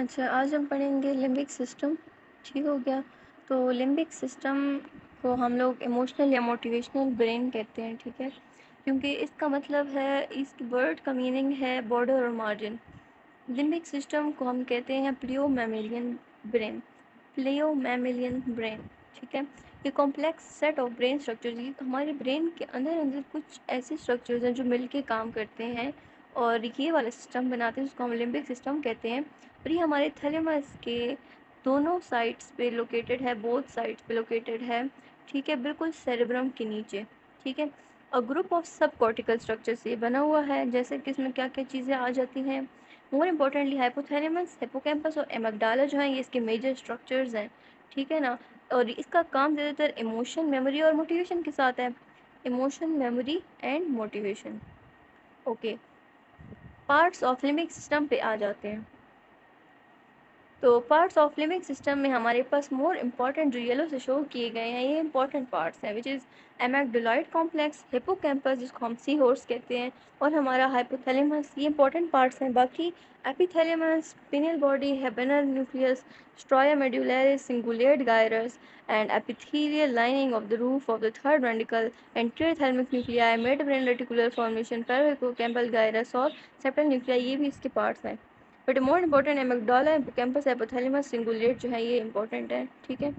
अच्छा, आज हम पढ़ेंगे लिम्बिक सिस्टम। ठीक हो गया। तो लिम्बिक सिस्टम को हम लोग इमोशनल या मोटिवेशनल ब्रेन कहते हैं, ठीक है, क्योंकि इसका मतलब है, इस वर्ड का मीनिंग है बॉर्डर और मार्जिन। लिम्बिक सिस्टम को हम कहते हैं प्लियो मैमेलियन ब्रेन। प्लियो मैमेलियन ब्रेन, ठीक है। ये complex set of brain structures, ये हमारे ब्रेन के अंदर अंदर कुछ ऐसे स्ट्रक्चर्स हैं जो मिलके काम करते हैं और ये वाला सिस्टम बनाते हैं, जिसको हम लिम्बिक सिस्टम कहते हैं। और ये हमारे थैलेमस के दोनों साइड्स पे लोकेटेड है, बोथ साइड्स पे लोकेटेड है, ठीक है, बिल्कुल सेरेब्रम के नीचे, ठीक है। और ग्रुप ऑफ सब कॉर्टिकल स्ट्रक्चर से बना हुआ है, जैसे कि इसमें क्या क्या चीज़ें आ जाती हैं। मोर इम्पोर्टेंटली हाइपोथैलेमस, हिप्पोकैम्पस और एमिग्डाला जो हैं, ये इसके मेजर स्ट्रक्चर्स हैं, ठीक है ना। और इसका काम ज़्यादातर इमोशन, मेमोरी और मोटिवेशन के साथ है। Emotion, memory and motivation. Okay, parts of limbic system पे आ जाते हैं। तो पार्ट्स ऑफ लिम्बिक सिस्टम में हमारे पास मोर इम्पॉर्टेंट जो येलो से शो किए गए हैं, ये इंपॉर्टेंट पार्ट्स हैं, विच इज़ एमेग्डोलॉइड कॉम्प्लेक्स, हिप्पोकैम्पस जिसको हम सी हॉर्स कहते हैं, और हमारा हाइपोथैलेमस। ये इंपॉर्टेंट पार्ट्स हैं। बाकी epithalamus, pineal body, habenular nucleus, stria medullaris, cingulate gyrus and epithelial lining of the roof of the third ventricle, anterior thalamic nuclei, mid brain reticular formation, parahippocampal gyrus और septal nuclei, ये भी इसके parts हैं। But more important amygdala, hippocampus, hypothalamus, cingulate जो है, ये important है, ठीक है।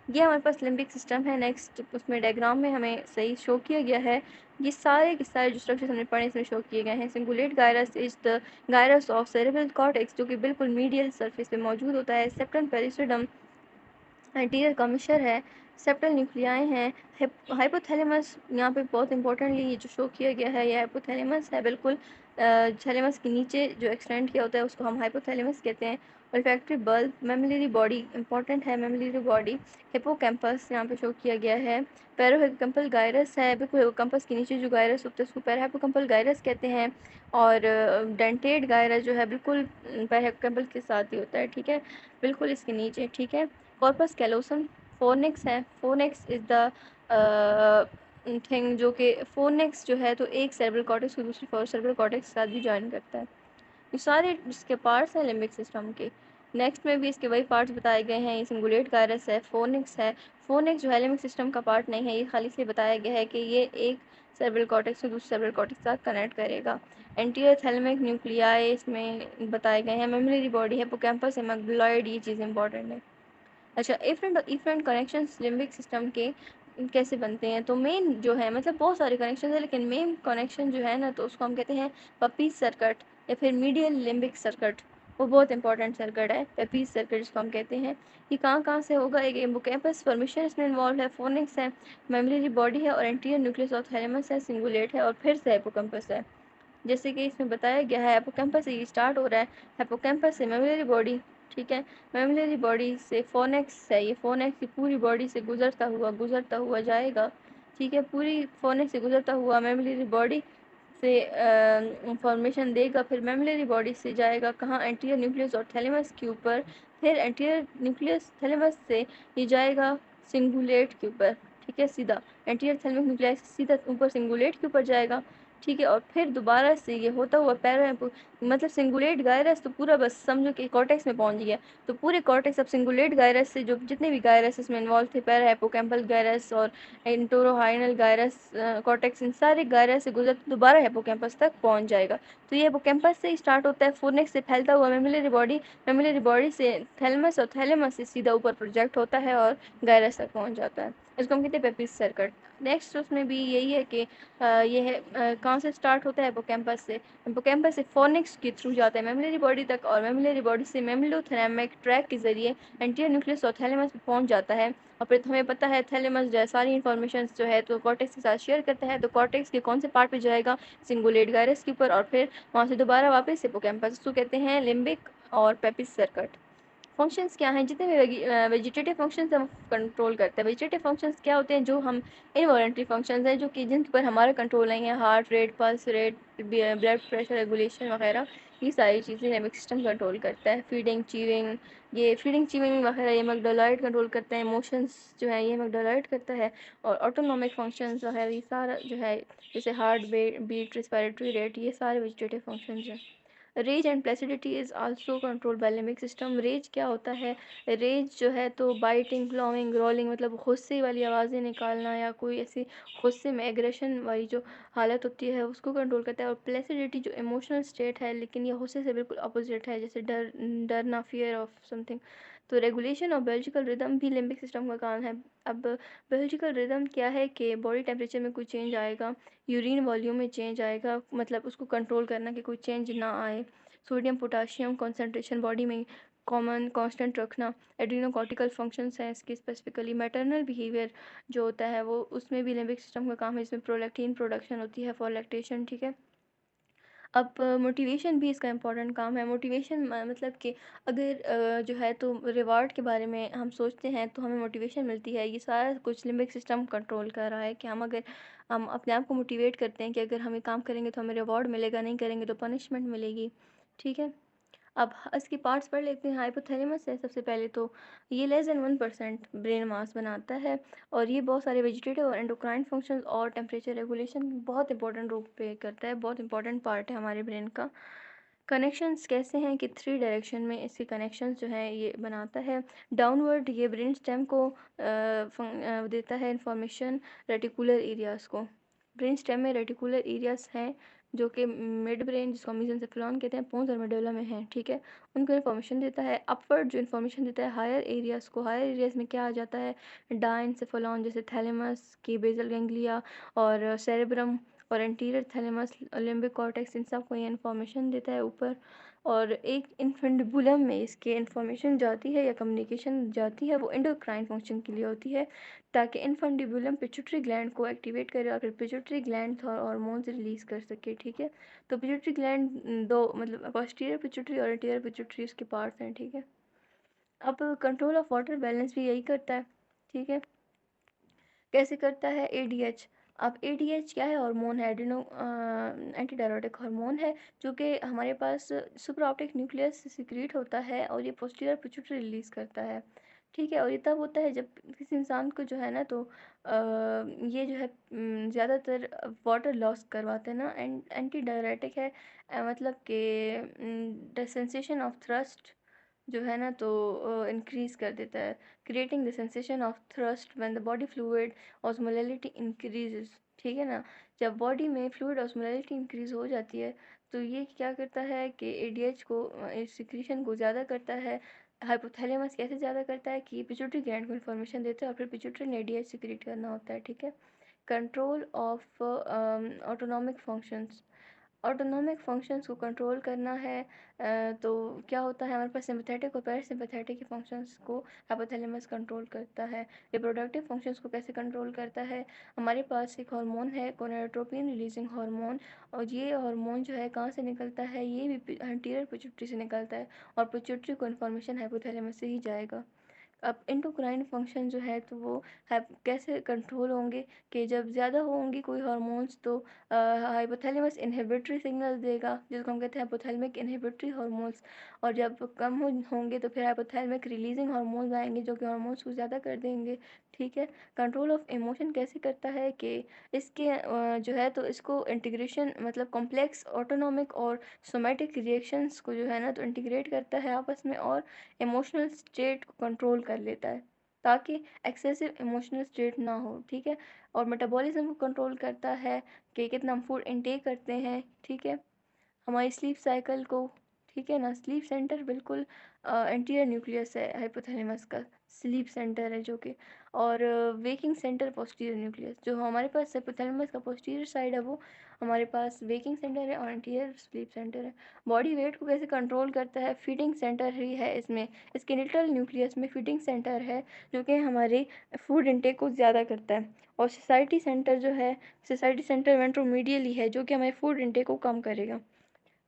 ये हमारे पास लिम्बिक सिस्टम है। नेक्स्ट उसमें डायग्राम में हमें सही शो किया गया है। ये सारे के सारे जो स्ट्रक्चर्स हमने पढ़े इसमें शो किए गए हैं। Cingulate gyrus is the gyrus of cerebral cortex, जो कि बिल्कुल मीडियल सरफेस पे मौजूद होता है। सेप्टम पेरिसोडम एंटीरियर कमिशर है। सेप्टल न्यूक्लियाई हैं। हाइपोथैलेमस यहाँ पे बहुत इंपॉर्टेंटली ये जो शो किया गया है, ये हाइपोथैलेमस है, बिल्कुल थैलेमस के नीचे जो एक्सटेंड किया होता है उसको हम हाइपोथैलेमस कहते हैं। Olfactory bulb, memory body important है, मेमोरी बॉडी। हिप्पोकैम्पस यहाँ पे शो किया गया है। पैराहिप्पोकैम्पल गायरस है, बिल्कुल हिप्पोकैम्पस के नीचे जो गायरस होता है उसको पैराहिप्पोकैम्पल गायरस कहते हैं। और डेंटेड गायरस जो है बिल्कुल पैराहिप्पोकैम्पल के साथ ही होता है, ठीक है, बिल्कुल इसके नीचे, ठीक है। कॉर्पस कैलोसम, फोनेक्स है। फोनेक्स इज द थिंग जो कि फोनेक्स जो है तो एक सेरेब्रल कॉर्टेक्स को दूसरी सेरेब्रल कॉर्टेक्स के साथ भी ज्वाइन करता है। ये सारे इसके पार्ट्स हैं लिम्बिक सिस्टम के। नेक्स्ट में भी इसके वही पार्ट्स बताए गए हैं। ये सिंगुलेट गायरस है, फोनिक्स है। फोनिक्स जो है लिम्बिक सिस्टम का पार्ट नहीं है, ये खाली से बताया गया है कि ये एक सेरेब्रल कॉर्टेक्स से दूसरे सेरेब्रल कॉर्टेक्स के साथ कनेक्ट करेगा। एंटीरियर थैलेमिक न्यूक्लियाई इसमें बताए गए हैं। मेमोरी बॉडी है, हिप्पोकैम्पस, एमिग्डालॉइड, ये चीज़ इंपॉर्टेंट है। अच्छा, इफरेंट कनेक्शंस लिम्बिक सिस्टम के कैसे बनते हैं, तो मेन जो है, मतलब बहुत सारे कनेक्शन है, लेकिन मेन कनेक्शन जो है ना, तो उसको हम कहते हैं पपीज सर्किट या फिर मीडियल लिम्बिक सर्किट। वो बहुत इंपॉर्टेंट सर्किट है, पपीज सर्किट जिसको हम कहते हैं। ये कहाँ कहाँ से होगा, एक हिप्पोकैम्पस फॉर्मेशन इसमें इन्वॉल्व है, फोनिक्स है, मेमोरी बॉडी है, और एंटीरियर न्यूक्लियस ऑफ थैलेमस है, सिंगुलेट है, और फिर से हिप्पोकैम्पस है। जैसे कि इसमें बताया गया है, हिप्पोकैम्पस से ये स्टार्ट हो रहा है। हिप्पोकैम्पस से मेमोरी बॉडी, ठीक है, मेमोरी बॉडी से फोनेक्स है, ये फोनेक्स की पूरी बॉडी से गुजरता हुआ जाएगा, ठीक है, पूरी फोनेक्स से गुजरता हुआ मेमोरी बॉडी से इंफॉर्मेशन देगा। फिर मेमोरी बॉडी से जाएगा कहाँ, एंटीरियर न्यूक्लियस और थैलेमस के ऊपर। फिर एंटीरियर न्यूक्लियस थैलेमस से ये जाएगा सिंगुलेट के ऊपर, ठीक है, सीधा एंटीरियर थैलेमिक न्यूक्लियस से सीधा ऊपर सिंगुलेट के ऊपर जाएगा, ठीक है। और फिर दोबारा से ये होता हुआ मतलब सिंगुलेट गायरस तो पूरा बस समझो कि कॉर्टेक्स में पहुंच गया। तो पूरे कॉर्टेक्स अब सिंगुलेट गायरस से जो जितने भी गायरस इसमें इन्वॉल्व थे, पैरा हिप्पोकैम्पल गायरस और एंटोरोहाइनल गायरस, कॉर्टेक्स, इन सारे गायरस से गुजर दोबारा हिप्पोकैम्पस तक पहुंच जाएगा। तो ये हिप्पोकैम्पस से ही स्टार्ट होता है, फोनेक्स से फैलता हुआ मेमोरी बॉडी से थैलेमस और थैलेमस से सीधा ऊपर प्रोजेक्ट होता है और गायरस तक पहुंच जाता है। इसको हम कहते हैं पेपिस सर्किट। नेक्स्ट उसमें भी यही है कि ये है कहाँ से स्टार्ट होता है, हिप्पोकैम्पस से। हिप्पोकैम्पस से फोनिक्स के थ्रू जाता है मेमोरी बॉडी तक, और मेमोरी बॉडी से मेमोलोथैलेमिक ट्रैक के जरिए एंटीरियर न्यूक्लियस और थैलेमस में पहुंच जाता है। और फिर हमें पता है थैलेमस जो है सारी इन्फॉर्मेशन जो है तो कॉर्टेक्स के साथ शेयर करता है। तो कॉर्टेक्स के कौन से पार्ट पे जाएगा, सिंगुलेट गायरस के ऊपर, और फिर वहाँ से दोबारा वापस हिप्पोकैम्पस। इसको कहते हैं लिम्बिक और पेपिस सर्किट। फंक्शंस क्या हैं, जितने भी वेजिटेटिव फंक्शंस हम कंट्रोल करते हैं। वेजिटेटिव फंक्शंस क्या होते हैं, जो हम इनवॉलंटरी फंक्शंस हैं, जो कि जिन पर हमारा कंट्रोल नहीं है, heart rate, pulse rate, blood pressure regulation वगैरह, ये सारी चीज़ें लिम्बिक सिस्टम कंट्रोल करता है। फीडिंग, चीविंग, ये फीडिंग चीविंग वगैरह ये एमिग्डालॉइड कंट्रोल करते हैं। इमोशंस जो है ये एमिग्डालॉइड करता है। और ऑटोनॉमिक फंक्शंस वगैरह ये सारा जो है, जैसे हार्ट बीट, रेस्पिरेटरी रेट, ये सारे वेजिटेटिव फंक्शंस हैं। Rage and placidity is also control by limbic system. Rage क्या होता है? रेज जो है तो बाइटिंग, क्लॉविंग, रोलिंग मतलब गुस्से वाली आवाज़ें निकालना या कोई ऐसी गुस्से में एग्रेशन वाली जो हालत होती है उसको कंट्रोल करता है। और प्लेसिडिटी जो इमोशनल स्टेट है लेकिन ये गुस्से से बिल्कुल अपोजिट है, जैसे डरना, फियर ऑफ समथिंग। तो रेगुलेशन ऑफ बायोलॉजिकल रिदम भी लिम्बिक सिस्टम का काम है। अब बायोलॉजिकल रिदम क्या है कि बॉडी टेम्परेचर में कोई चेंज आएगा, यूरिन वॉल्यूम में चेंज आएगा, मतलब उसको कंट्रोल करना कि कोई चेंज ना आए। सोडियम पोटाशियम कॉन्सेंट्रेशन बॉडी में कॉमन कांस्टेंट रखना। एड्रीनोकॉर्टिकल फंक्शंस हैं इसके स्पेसिफिकली। मैटरनल बिहेवियर जो होता है वो उसमें भी लिम्बिक सिस्टम का काम है, इसमें प्रोलैक्टिन प्रोडक्शन होती है फॉर लैक्टेशन, ठीक है। अब मोटिवेशन भी इसका इम्पोर्टेंट काम है। मोटिवेशन मतलब कि अगर जो है तो रिवार्ड के बारे में हम सोचते हैं तो हमें मोटिवेशन मिलती है। ये सारा कुछ लिम्बिक सिस्टम कंट्रोल कर रहा है कि हम अगर हम अपने आप को मोटिवेट करते हैं कि अगर हम ये काम करेंगे तो हमें रिवॉर्ड मिलेगा, नहीं करेंगे तो पनिशमेंट मिलेगी, ठीक है। अब इसके पार्ट्स पढ़ लेते हैं। हाइपोथैलेमस है सबसे पहले तो ये लेस देन 1% ब्रेन मास बनाता है और ये बहुत सारे वेजिटेटिव और एंडोक्राइन फंक्शंस और टेम्परेचर रेगुलेशन बहुत इंपॉर्टेंट रोल प्ले करता है, बहुत इंपॉर्टेंट पार्ट है हमारे ब्रेन का। कनेक्शंस कैसे हैं कि 3 डायरेक्शन में इसके कनेक्शंस जो है ये बनाता है। डाउनवर्ड ये ब्रेन स्टेम को देता है इंफॉर्मेशन रेटिकुलर एरियाज को। ब्रेन स्टेम में रेटिकुलर एरियाज हैं जो कि मिड ब्रेन जिसको मेसेंसेफेलॉन कहते हैं पोन्स और मेडुला में है, ठीक है। उनको इन्फॉर्मेशन देता है। अपवर्ड जो इन्फॉर्मेशन देता है हायर एरियाज को। हायर एरियाज में क्या आ जाता है? डायंसेफेलॉन जैसे थैलेमस की बेसल गैंग्लिया और सेरेब्रम और एंटीरियर थैलेमस लिम्बिक कॉर्टेक्स, इन सब को ये इन्फॉर्मेशन देता है ऊपर। और एक इन्फंडिबुलम में इसके इन्फॉर्मेशन जाती है या कम्युनिकेशन जाती है, वो एंडोक्राइन फंक्शन के लिए होती है ताकि इन्फंडिबुलम पिट्यूटरी ग्लैंड को एक्टिवेट करे और फिर पिट्यूटरी ग्लैंड हार्मोन्स रिलीज कर सके, ठीक है। तो पिट्यूटरी ग्लैंड दो मतलब पोस्टीरियर पिट्यूटरी और एंटीरियर पिट्यूटरी उसके पार्ट्स हैं, ठीक है। अब कंट्रोल ऑफ वाटर बैलेंस भी यही करता है, ठीक है। कैसे करता है? एडीएच। अब एडीएच क्या है? हार्मोन है, एड्रीनो एंटीडायरेटिक हार्मोन है जो कि हमारे पास सुपरऑप्टिक न्यूक्लियस से सिक्रीट होता है और ये पोस्टीरियर पिट्यूटरी रिलीज करता है, ठीक है। और ये तब होता है जब किसी इंसान को जो है ना तो ये जो है ज़्यादातर वाटर लॉस करवाते हैं ना। एंटी डायरेटिक है मतलब कि सेंसेशन ऑफ थ्रस्ट जो है ना तो इंक्रीज़ कर देता है। Creating the sensation of thrust when the body fluid osmolality increases, ठीक है ना। जब बॉडी में फ्लूइड ऑस्मोलैलिटी इंक्रीज़ हो जाती है तो ये क्या करता है कि एडीएच को सिक्रीशन को ज़्यादा करता है। हाइपोथैलेमस कैसे ज़्यादा करता है कि पिट्यूटरी ग्लैंड को इन्फॉर्मेशन देता है और फिर पिट्यूटरी ने एडीएच सिक्रीट करना होता है, ठीक है। Control of autonomic functions. Autonomic functions को कंट्रोल करना है तो क्या होता है हमारे पास सिंपैथेटिक और पैरासिम्पैथेटिक के फंक्शंस को हाइपोथैलेमस कंट्रोल करता है। रिप्रोडक्टिव फंक्शंस को कैसे कंट्रोल करता है? हमारे पास एक हार्मोन है गोनाडोट्रोपिन रिलीजिंग हार्मोन और ये हार्मोन जो है कहाँ से निकलता है? ये भी एंटीरियर पिट्यूटरी से निकलता है और पिट्यूटरी को इन्फॉर्मेशन हाइपोथैलेमस से ही जाएगा। अब एंडोक्राइन फंक्शन जो है तो वो है कैसे कंट्रोल होंगे कि जब ज़्यादा होंगी कोई हार्मोन्स तो हाइपोथैलेमस इनहिबिटरी सिग्नल देगा जिसको हम कहते हैं हाइपोथैलेमिक इनहिबिटरी हार्मोन्स। और जब कम होंगे तो फिर हाइपोथैलेमिक रिलीजिंग हार्मोन्स आएंगे जो कि हार्मोन्स को ज़्यादा कर देंगे, ठीक है। कंट्रोल ऑफ इमोशन कैसे करता है कि इसके जो है तो इसको इंटीग्रेशन मतलब कॉम्प्लेक्स ऑटोनॉमिक और सोमैटिक रिएक्शंस को जो है ना तो इंटीग्रेट करता है आपस में और इमोशनल स्टेट को कंट्रोल कर लेता है ताकि एक्सेसिव इमोशनल स्टेट ना हो, ठीक है। और मेटाबॉलिज्म को कंट्रोल करता है कि कितना हम फूड इनटेक करते हैं, ठीक है। हमारी स्लीप साइकिल को, ठीक है ना। स्लीप सेंटर बिल्कुल एंटीरियर न्यूक्लियस है हाइपोथैलेमस का, स्लीप सेंटर है जो कि। और वेकिंग सेंटर पोस्टीरियर न्यूक्लियस जो हमारे पास हाइपोथैलेमस का पोस्टीरियर साइड है वो हमारे पास वेकिंग सेंटर है और एंटीरियर स्लीप सेंटर है। बॉडी वेट को कैसे कंट्रोल करता है? फीडिंग सेंटर ही है इसमें, स्केलेटल न्यूक्लियस में फीडिंग सेंटर है जो कि हमारे फूड इनटेक को ज़्यादा करता है। और सोसाइटी सेंटर जो है, सोसाइटी सेंटर वेंट्रोमीडियली है जो कि हमारे फूड इनटेक को कम करेगा।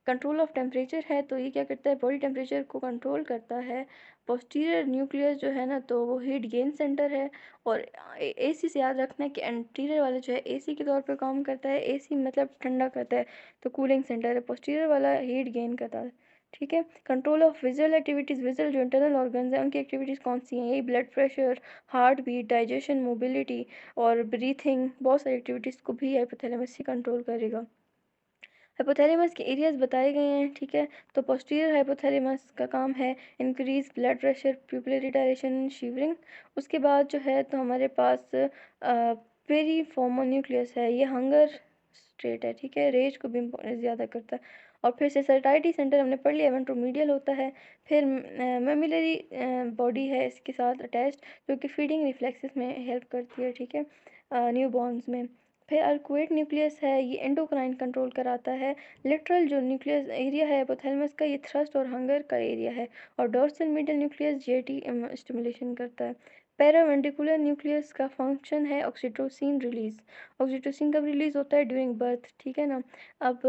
कंट्रोल ऑफ टेम्परेचर है तो ये क्या करता है? बॉडी टेम्परेचर को कंट्रोल करता है। पोस्टीरियर न्यूक्लियस जो है ना तो वो हीट गेन सेंटर है। और एसी से याद रखना है कि एंटीरियर वाला जो है एसी के तौर पे काम करता है। एसी मतलब ठंडा करता है तो कूलिंग सेंटर है। पोस्टीरियर वाला हीट गेन करता है, ठीक है। Control of visual activities. Visual जो इंटरनल ऑर्गन्स हैं उनकी एक्टिविटीज़ कौन सी हैं? यही blood pressure, heart beat, digestion, mobility और ब्रीथिंग, बहुत सारी एक्टिविटीज़ को भी हाइपोथैलेमस ही कंट्रोल करेगा। हाइपोथैलेमस के एरियाज बताए गए हैं, ठीक है। तो पोस्टीरियर हाइपोथैलेमस का काम है increase blood pressure, pupillary dilation, shivering. उसके बाद जो है तो हमारे पास पेरिफोमल न्यूक्लियस है, ये हंगर स्टेट है, ठीक है, रेज को भी ज़्यादा करता है। और फिर से सैटाइटी सेंटर हमने पढ़ लिया, वेंट्रोमीडियल होता है। फिर मेमिलरी बॉडी है इसके साथ अटैच्ड, जो कि फीडिंग रिफ्लेक्सेस में हेल्प करती है, ठीक है, न्यू बॉर्न्स में। फिर अर्कुएट न्यूक्लियस है, ये एंडोक्राइन कंट्रोल कराता है। लिटरल जो न्यूक्लियस एरिया है हाइपोथैलेमस का, ये थ्रस्ट और हंगर का एरिया है। और dorsal medial nucleus jetty stimulation करता है। पैरावेंट्रिकुलर न्यूक्लियस का फंक्शन है ऑक्सीटोसिन रिलीज। ऑक्सीटोसिन कब रिलीज होता है? ड्यूरिंग बर्थ, ठीक है ना। अब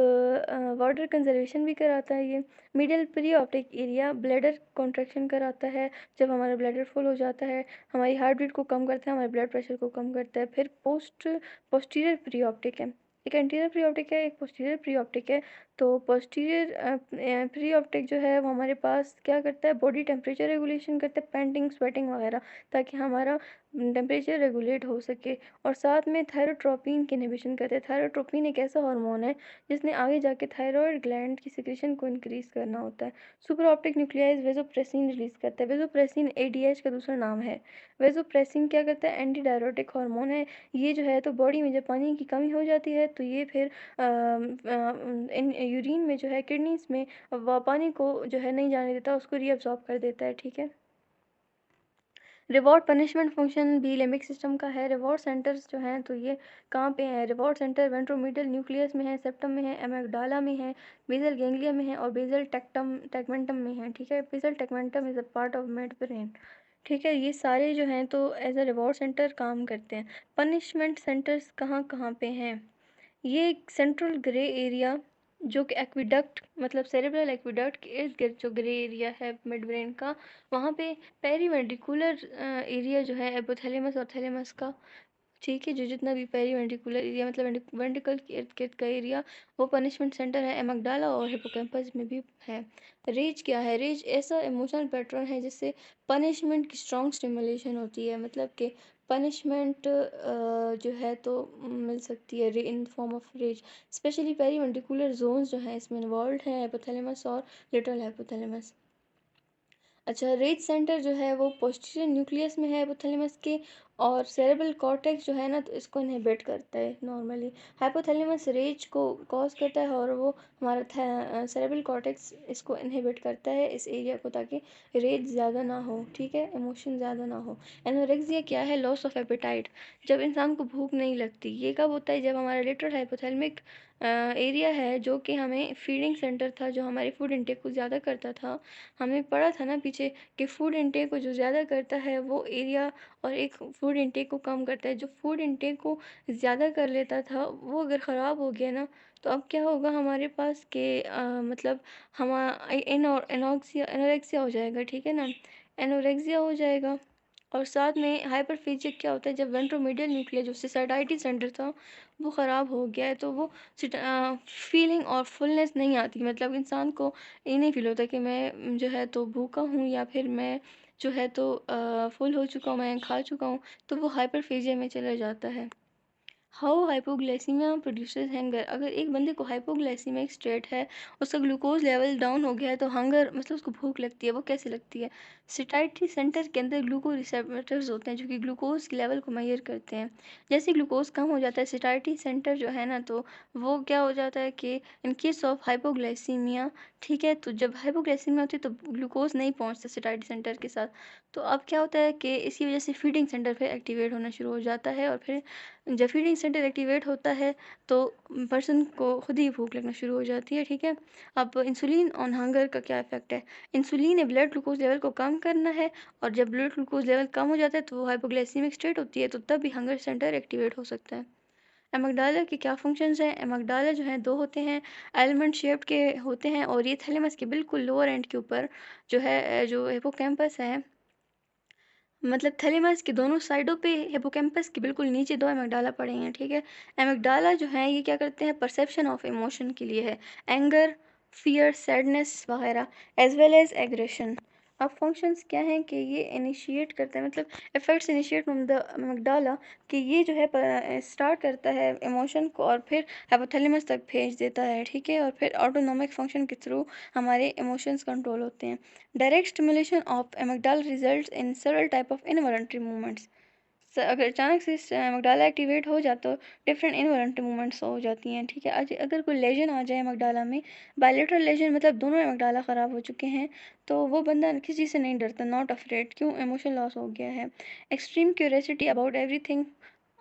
वाटर कंजर्वेशन भी कराता है ये। Middle pre optic area bladder contraction कराता है, जब हमारा ब्लैडर फुल हो जाता है, हमारी हार्ट बीट को कम करता है, हमारे ब्लड प्रेशर को कम करता है। फिर पोस्टीरियर प्री ऑप्टिक है, एक एंटीरियर प्री ऑप्टिक है, एक पोस्टीरियर प्री ऑप्टिक है। तो पोस्टीरियर प्री ऑप्टिक जो है वो हमारे पास क्या करता है, बॉडी टेम्परेचर रेगुलेशन करता है, पेंटिंग स्वेटिंग वगैरह, ताकि हमारा टेम्परेचर रेगुलेट हो सके। और साथ में थायरोट्रोपिन की इनहिबिशन करते हैं। थायरोट्रोपिन एक ऐसा हार्मोन है जिसने आगे जाके थायराइड ग्लैंड की सिक्रेशन को इंक्रीज करना होता है। सुपर ऑप्टिक न्यूक्लियाइज वेजोप्रेसिन रिलीज करता है। वेजोप्रेसिन एडीएच का दूसरा नाम है। वेजोप्रेसिन क्या करता है, एंटी डायरोटिक हार्मोन है। ये जो है तो बॉडी में जब पानी की कमी हो जाती है तो ये फिर इन यूरिन में जो है, किडनीज में पानी को जो है नहीं जाने देता, उसको रीअब्सॉर्ब कर देता है, ठीक है। रिवॉर्ड पनिशमेंट फंक्शन भी लिम्बिक सिस्टम का है। रिवॉर्ड सेंटर्स जो हैं तो ये कहाँ पे हैं? रिवॉर्ड सेंटर वेंट्रोमीडियल न्यूक्लियस में है, सेप्टम में है, एमिगडाला में है, बेसल गैंग्लिया में है और बेसल टेगमेंटम में है, ठीक है। Basal tegmentum is a part of mid brain, ठीक है। ये सारे जो हैं तो एज अ रिवॉर्ड सेंटर काम करते हैं। पनिशमेंट सेंटर्स कहाँ कहाँ पे हैं? ये एक सेंट्रल ग्रे एरिया, जो कि एक्विडक्ट मतलब सेरेब्रल एक्विडक्ट के इर्द गिर्द जो ग्रे एरिया है मिड ब्रेन का, वहाँ पे पेरीवेंट्रिकुलर एरिया जो है एपोथैलेमस और थैलेमस का, ठीक है, जो जितना भी पेरीवेंट्रिकुलर एरिया मतलब वेंट्रिकल के इर्द गिर्द का एरिया, वो पनिशमेंट सेंटर है। एमिगडाला और हिपोकैम्पस में भी है। रेज क्या है? रेज ऐसा इमोशनल पैटर्न है जिससे पनिशमेंट की स्ट्रॉन्ग स्टिमुलेशन होती है, मतलब कि पनिशमेंट जो है तो मिल सकती है in form of rage. Specially periventricular zones जो हैं इसमें इन्वॉल्व हैं, हाइपोथैलेमस और लिटरल हाइपोथैलेमस। अच्छा, रेज सेंटर जो है वो पोस्टीरियर न्यूक्लियस में है हाइपोथैलेमस के, और सेरेब्रल कॉर्टेक्स जो है ना तो इसको इनहिबिट करता है नॉर्मली। हाइपोथैलेमस रेज को कॉज करता है और वो हमारा सेरेब्रल कॉर्टेक्स इसको इनहिबिट करता है, इस एरिया को, ताकि रेज ज़्यादा ना हो, ठीक है, इमोशन ज़्यादा ना हो। एनोरेक्सिया क्या है? लॉस ऑफ एपेटाइट, जब इंसान को भूख नहीं लगती। ये कब होता है? जब हमारा लिटरल हाइपोथैलेमिक एरिया है, जो कि हमें फीडिंग सेंटर था, जो हमारी फूड इंटेक को ज़्यादा करता था। हमें पढ़ा था ना पीछे कि फूड इंटेक को जो ज़्यादा करता है वो एरिया, और एक फूड इंटेक को कम करता है। जो फूड इंटेक को ज़्यादा कर लेता था वो अगर ख़राब हो गया ना, तो अब क्या होगा हमारे पास के मतलब हम एनोक्सिया एनोरेक्सिया हो जाएगा, ठीक है ना, एनोरेक्सिया हो जाएगा। और साथ में हाइपरफेजिया क्या होता है? जब वेंट्रोमीडियल न्यूक्लियस जो सैटाइटी सेंटर था वो ख़राब हो गया है, तो वो फीलिंग और फुलनेस नहीं आती, मतलब इंसान को ये नहीं फील होता कि मैं जो है तो भूखा हूँ, या फिर मैं जो है तो फुल हो चुका हूँ, मैं खा चुका हूँ, तो वो हाइपरफेजिया में चला जाता है। हाउ हाइपोग्लाइसीमिया प्रोड्यूसेस हंगर, अगर एक बंदे को हाइपोग्लाइसीमिक स्टेट है, उसका ग्लूकोज लेवल डाउन हो गया है, तो हंगर मतलब उसको भूख लगती है। वो कैसे लगती है? सिटाइटरी सेंटर के अंदर ग्लूकोज रिसेप्टर्स होते हैं जो कि ग्लूकोज के लेवल को मेजर करते हैं। जैसे ग्लूकोज कम हो जाता है सिटाइटरी सेंटर जो है ना, तो वो क्या हो जाता है कि इन केस ऑफ हाइपोग्लाइसीमिया, ठीक है, तो जब हाइपोग्लाइसीमिया होती है तो ग्लूकोज नहीं पहुंचता सिटाइटरी सेंटर के साथ। तो अब क्या होता है कि इसी वजह से फीडिंग सेंटर फिर एक्टिवेट होना शुरू हो जाता है, और फिर जब फीडिंग सेंटर एक्टिवेट होता है तो पर्सन को खुद ही भूख लगना शुरू हो जाती है, ठीक है। अब इंसुलिन ऑन हंगर का क्या इफेक्ट है? इंसुलिन ने ब्लड ग्लूकोज लेवल को कम करना है, और जब ब्लड ग्लूकोज लेवल कम हो जाता है तो वो हाइपोग्लाइसीमिक स्टेट होती है, तो तब भी हंगर सेंटर एक्टिवेट हो सकता है। एमिगडाला के क्या फंक्शंस हैं? एमिगडाला जो है दो होते हैं, एलिमेंट शेप्ड के होते हैं, और ये थैलेमस के बिल्कुल लोअर एंड के ऊपर जो है, जो हिपोकैम्पस है, मतलब थैलेमस के दोनों साइडों पे हिपोकैम्पस के बिल्कुल नीचे दो एमिगडाला पड़े हैं, ठीक है। एमिगडाला जो है ये क्या करते हैं? परसेप्शन ऑफ इमोशन के लिए है, एंगर, फियर, सैडनेस वगैरह, एज वेल एज एग्रेशन। अब फंक्शंस क्या हैं कि ये इनिशिएट करता है, मतलब effects initiate from the amygdala, कि ये जो है स्टार्ट करता है इमोशन को और फिर हाइपोथैलेमस तक भेज देता है, ठीक है, और फिर ऑटोनॉमिक फंक्शन के थ्रू हमारे इमोशंस कंट्रोल होते हैं। Direct stimulation of amygdala results in several type of involuntary movements. अगर अचानक से अमिगडाला एक्टिवेट हो जाए तो डिफरेंट इनवॉलंटरी मूवमेंट्स हो जाती हैं, ठीक है। आज अगर कोई लेजन आ जाए अमिगडाला में, बायलेटरल लेजन मतलब दोनों अमिगडाला ख़राब हो चुके हैं, तो वो बंदा किसी चीज़ से नहीं डरता, नॉट अफ्रेड, क्यों, इमोशन लॉस हो गया है। एक्सट्रीम क्यूरियोसिटी अबाउट एवरीथिंग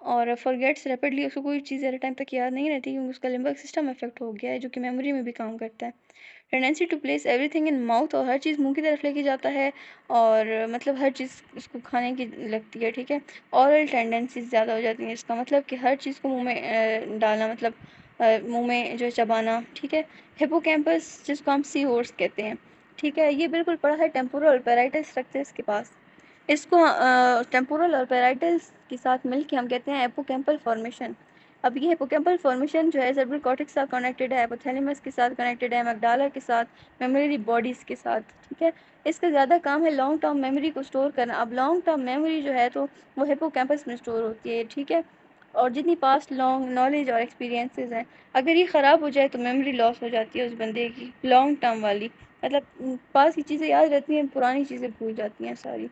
और फॉरगेट्स रैपिडली, उसको कोई चीज़ ज़्यादा टाइम तक याद नहीं रहती क्योंकि उसका लिम्बिक सिस्टम इफेक्ट हो गया है जो कि मेमोरी में भी काम करता है। Tendency to place everything in mouth, और हर चीज़ मुंह की तरफ लेके जाता है, और मतलब हर चीज़ उसको खाने की लगती है, ठीक है। ऑरल टेंडेंसीज ज़्यादा हो जाती हैं, इसका मतलब कि हर चीज़ को मुंह में डालना, मतलब मुंह में जो है चबाना, ठीक है। हिपोकैम्पस जिसको हम सी हॉर्स कहते हैं, ठीक है, ये बिल्कुल पड़ा है टेम्पोरल पैराइटल स्ट्रक्चर इसके पास। इसको टेम्पोरल और पैराइटल्स के साथ मिलके हम कहते हैं हिपोकैम्पल फॉर्मेशन। अब ये हिपोकैम्पल फॉर्मेशन जो है सेरेब्रल कॉर्टेक्स के साथ कनेक्टेड है, हाइपोथैलेमस के साथ कनेक्टेड है, अमिगडाला के साथ, मेमोरी बॉडीज़ के साथ, ठीक है। इसका ज़्यादा काम है लॉन्ग टर्म मेमोरी को स्टोर करना। अब लॉन्ग टर्म मेमोरी जो है तो वो हिपोकैम्पस में स्टोर होती है, ठीक है। और जितनी पास्ट लॉन्ग नॉलेज और एक्सपीरियंसेस हैं, अगर ये ख़राब हो जाए तो मेमोरी लॉस हो जाती है उस बंदे की, लॉन्ग टर्म वाली, मतलब पास की चीज़ें याद रहती हैं, पुरानी चीज़ें भूल जाती हैं सारी।